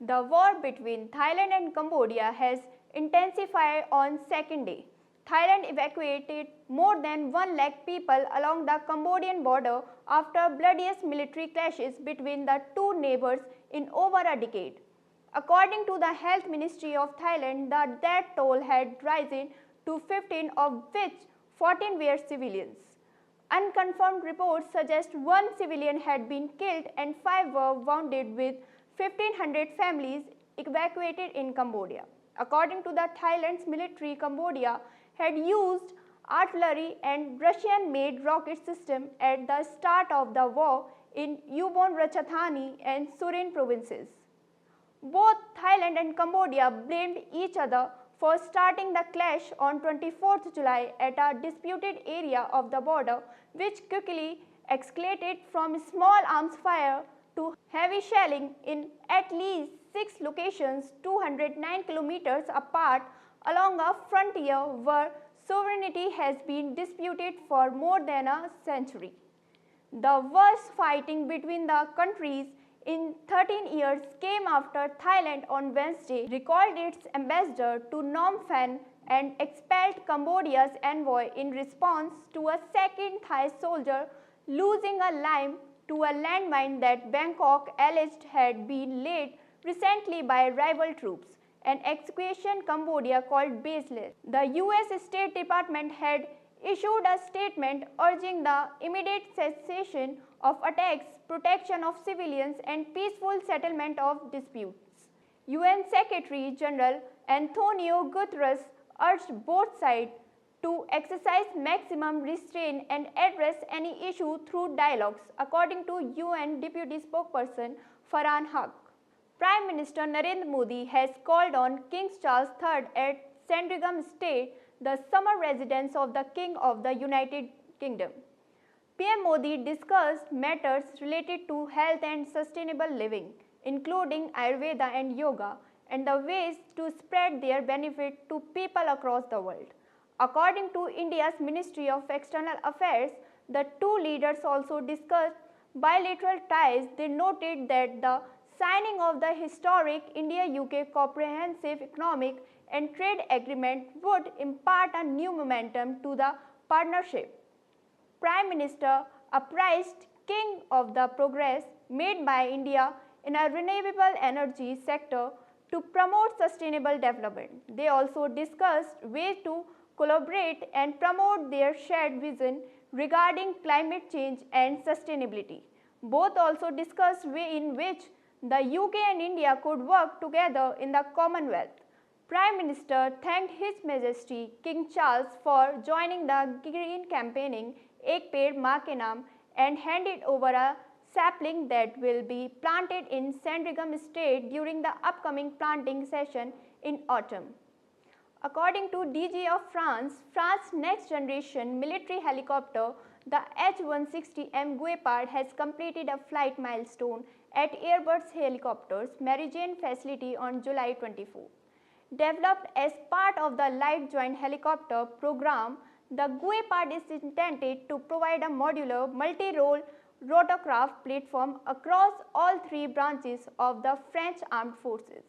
The war between Thailand and Cambodia has intensified on second day. Thailand evacuated more than 1 lakh people along the Cambodian border after bloodiest military clashes between the two neighbors in over a decade. According to the Health Ministry of Thailand, the death toll had risen to 15, of which 14 were civilians. Unconfirmed reports suggest 1 civilian had been killed and 5 were wounded, with 1,500 families evacuated in Cambodia. According to the Thailand's military, Cambodia had used artillery and Russian-made rocket system at the start of the war in Ubon Ratchathani and Surin provinces. Both Thailand and Cambodia blamed each other for starting the clash on 24th July at a disputed area of the border, which quickly escalated from small arms fire to heavy shelling in at least 6 locations 209 kilometers apart along a frontier where sovereignty has been disputed for more than a century. The worst fighting between the countries in 13 years came after Thailand on Wednesday recalled its ambassador to Phnom Penh and expelled Cambodia's envoy in response to a second Thai soldier losing a limb to a landmine that Bangkok alleged had been laid recently by rival troops, an accusation Cambodia called baseless. The US State Department had issued a statement urging the immediate cessation of attacks, protection of civilians, and peaceful settlement of disputes. UN Secretary General Antonio Guterres urged both sides to exercise maximum restraint and address any issue through dialogues, according to UN Deputy Spokesperson Farhan Haq. Prime Minister Narendra Modi has called on King Charles III at Sandringham Estate, the summer residence of the King of the United Kingdom. PM Modi discussed matters related to health and sustainable living, including Ayurveda and yoga, and the ways to spread their benefit to people across the world. According to India's Ministry of External Affairs, the two leaders also discussed bilateral ties. They noted that the signing of the historic India-UK Comprehensive Economic and Trade Agreement would impart a new momentum to the partnership. Prime Minister apprised King of the progress made by India in a renewable energy sector to promote sustainable development. They also discussed ways to collaborate and promote their shared vision regarding climate change and sustainability. Both also discussed ways in which the UK and India could work together in the Commonwealth. Prime Minister thanked His Majesty King Charles for joining the green campaigning Ek Ped Maa Ke Naam and handed over a sapling that will be planted in Sandringham Estate during the upcoming planting session in autumn. According to DG of France, France's next generation military helicopter, the H-160M Guépard, has completed a flight milestone at Airbus Helicopters Meridian facility on July 24. Developed as part of the Light Joint Helicopter program, the Guépard is intended to provide a modular, multi-role rotorcraft platform across all 3 branches of the French Armed Forces.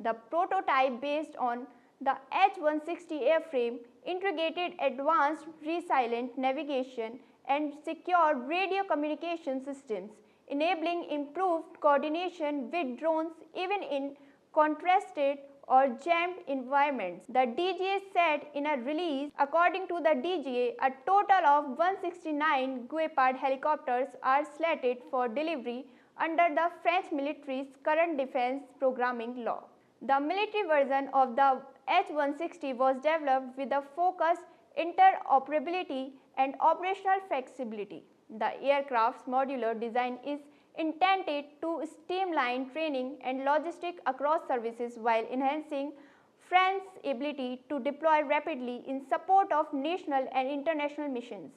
The prototype, based on the H-160 airframe, integrated advanced resilient navigation and secure radio communication systems, enabling improved coordination with drones even in contrasted or jammed environments. The DGA said in a release. According to the DGA, a total of 169 Guépard helicopters are slated for delivery under the French military's current defense programming law. The military version of the H-160 was developed with a focused interoperability and operational flexibility. The aircraft's modular design is intended to streamline training and logistics across services while enhancing France's ability to deploy rapidly in support of national and international missions.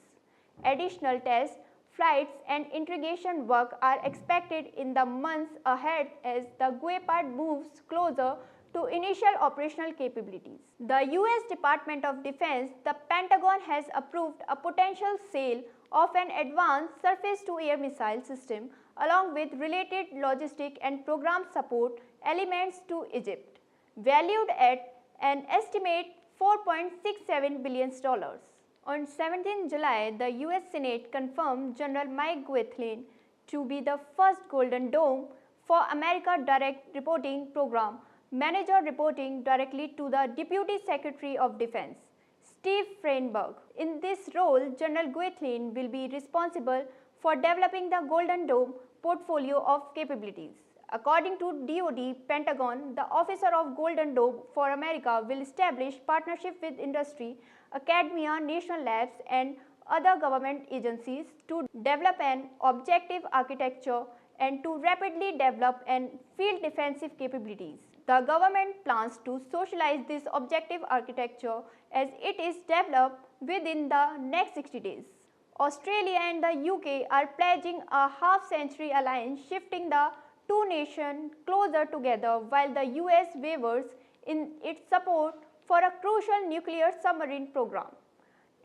Additional tests, flights, and integration work are expected in the months ahead as the Guépard moves closer to initial operational capabilities. The US Department of Defense, the Pentagon, has approved a potential sale of an advanced surface-to-air missile system along with related logistic and program support elements to Egypt, valued at an estimate $4.67 billion. On 17 July, the US Senate confirmed General Mike Guetlein to be the first Golden Dome for America Direct Reporting Program Manager, reporting directly to the Deputy Secretary of Defense, Steve Feinberg. In this role, General Guetlein will be responsible for developing the Golden Dome portfolio of capabilities. According to DoD Pentagon, the Officer of Golden Dome for America will establish partnership with industry, academia, national labs, and other government agencies to develop an objective architecture and to rapidly develop and field defensive capabilities. The government plans to socialize this objective architecture as it is developed within the next 60 days. Australia and the UK are pledging a half-century alliance, shifting the two nations closer together, while the US wavers in its support for a crucial nuclear submarine program.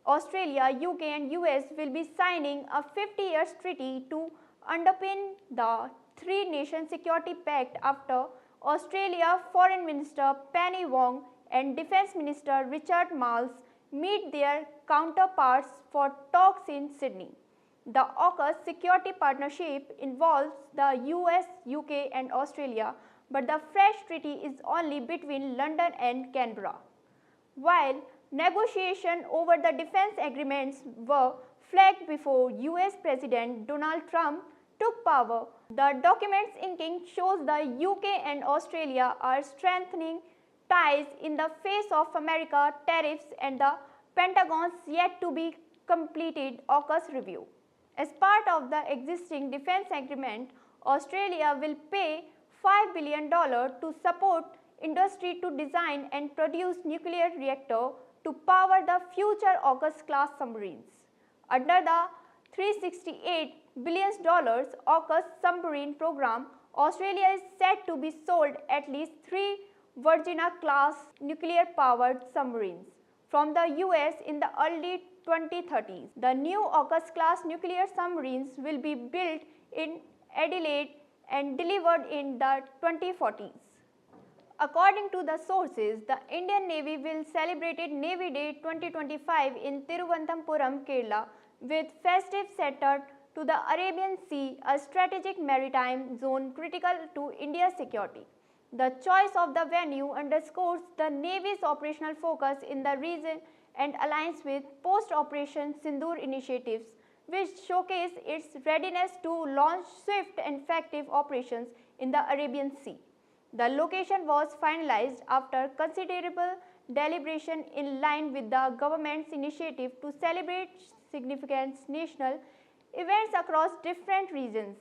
Australia, UK and US will be signing a 50-year treaty to underpin the three-nation security pact after Australia Foreign Minister Penny Wong and Defence Minister Richard Marles meet their counterparts for talks in Sydney. The AUKUS security partnership involves the US, UK and Australia, but the fresh treaty is only between London and Canberra. While negotiations over the defense agreements were flagged before US President Donald Trump took power, the document's inking shows the UK and Australia are strengthening ties in the face of America tariffs and the Pentagon's yet to be completed AUKUS review. As part of the existing defense agreement, Australia will pay $5 billion to support industry to design and produce nuclear reactor to power the future AUKUS-class submarines. Under the $368 billion AUKUS submarine program, Australia is set to be sold at least 3 Virginia-class nuclear-powered submarines from the US in the early 2030s. The new AUKUS-class nuclear submarines will be built in Adelaide and delivered in the 2040s. According to the sources, the Indian Navy will celebrate Navy Day 2025 in Thiruvananthapuram, Kerala, with festive centered to the Arabian Sea, a strategic maritime zone critical to India's security. The choice of the venue underscores the Navy's operational focus in the region and aligns with post-Operation Sindoor initiatives, which showcase its readiness to launch swift and effective operations in the Arabian Sea. The location was finalized after considerable deliberation in line with the government's initiative to celebrate significant national events across different regions.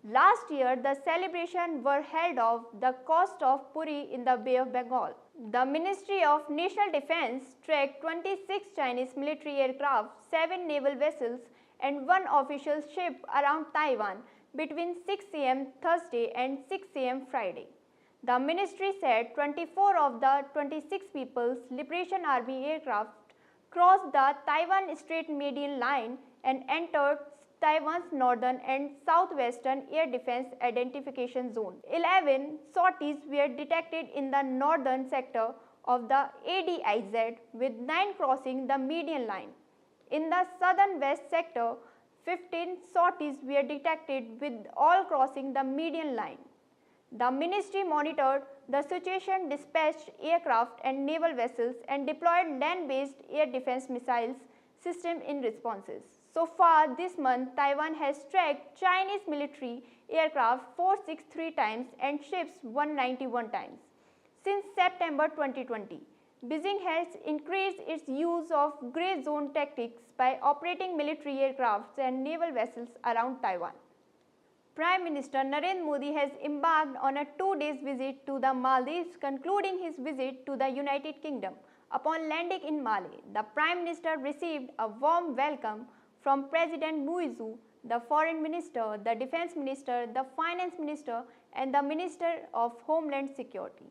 Last year, the celebrations were held off the coast of Puri in the Bay of Bengal. The Ministry of National Defense tracked 26 Chinese military aircraft, 7 naval vessels, and 1 official ship around Taiwan between 6 am Thursday and 6 am Friday. The ministry said 24 of the 26 People's Liberation Army aircraft crossed the Taiwan Strait median line and entered Taiwan's northern and southwestern air defense identification zone. 11 sorties were detected in the northern sector of the ADIZ, with 9 crossing the median line. In the southern west sector, 15 sorties were detected, with all crossing the median line. The ministry monitored the situation, dispatched aircraft and naval vessels, and deployed land-based air defense missiles system in responses. So far this month, Taiwan has tracked Chinese military aircraft 463 times and ships 191 times. Since September 2020, Beijing has increased its use of grey zone tactics by operating military aircrafts and naval vessels around Taiwan. Prime Minister Narendra Modi has embarked on a 2-day visit to the Maldives, concluding his visit to the United Kingdom. Upon landing in Male, the Prime Minister received a warm welcome from President Muizu, the Foreign Minister, the Defense Minister, the Finance Minister, and the Minister of Homeland Security.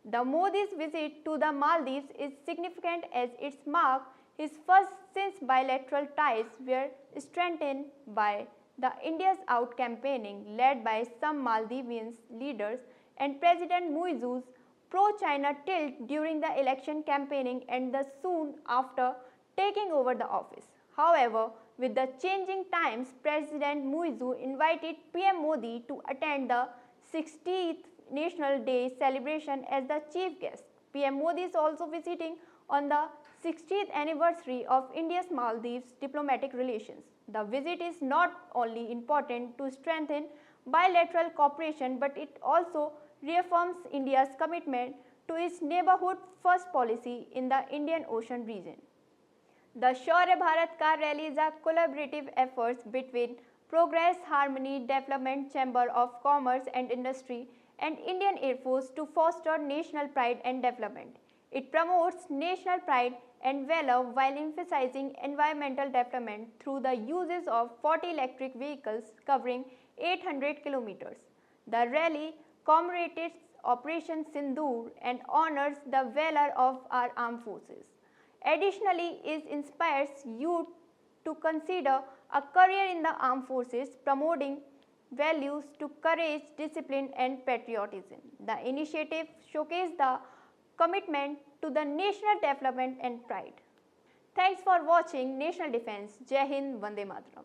The Modi's visit to the Maldives is significant as it marks his first since bilateral ties were strengthened by the India's Out campaigning led by some Maldivian leaders and President Muizu's pro-China tilt during the election campaigning and the soon after taking over the office. However, with the changing times, President Muizu invited PM Modi to attend the 60th National Day celebration as the chief guest. PM Modi is also visiting on the 60th anniversary of India's-Maldives diplomatic relations. The visit is not only important to strengthen bilateral cooperation, but it also reaffirms India's commitment to its neighborhood first policy in the Indian Ocean region. The Shaurya Bharat Car Rally is a collaborative effort between Progress Harmony Development Chamber of Commerce and Industry and Indian Air Force to foster national pride and development. It promotes national pride and valor while emphasizing environmental development through the uses of 40 electric vehicles covering 800 kilometers. The rally commemorates Operation Sindoor and honors the valor of our armed forces. Additionally, it inspires youth to consider a career in the armed forces, promoting values to courage, discipline and patriotism. The initiative showcases the commitment to the national development and pride. Thanks for watching National Defense. Jai Hind, Vande Mataram.